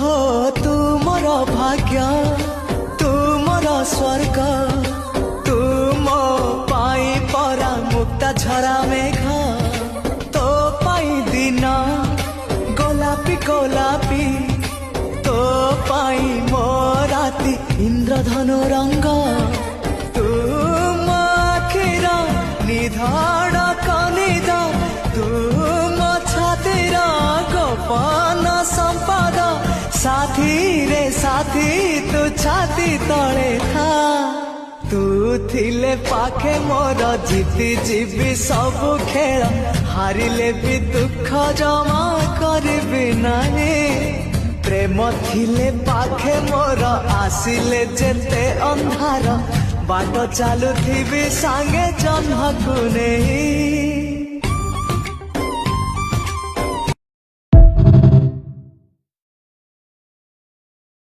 हो तू मोर भाग्य तू मोर स्वर्ग तू मो पाई परा मुक्ता झरा मेघ तो पाई दिन गोलापी गोलापी तो पाई मो राती इंद्रधनु रंग तू मो आखिर निधाड़ कनिद तू मो छातीर गोपन संपद साथी रे साथी तू छाती तले था तू थिले पाखे मोर जीति जीवी सब खेल हारिले भी दुख जमा करबी नानी प्रेम थिले पाखे मोर आसिले जेते अंधार बाट चालुथिबी सांगे जन्मकु नहीं।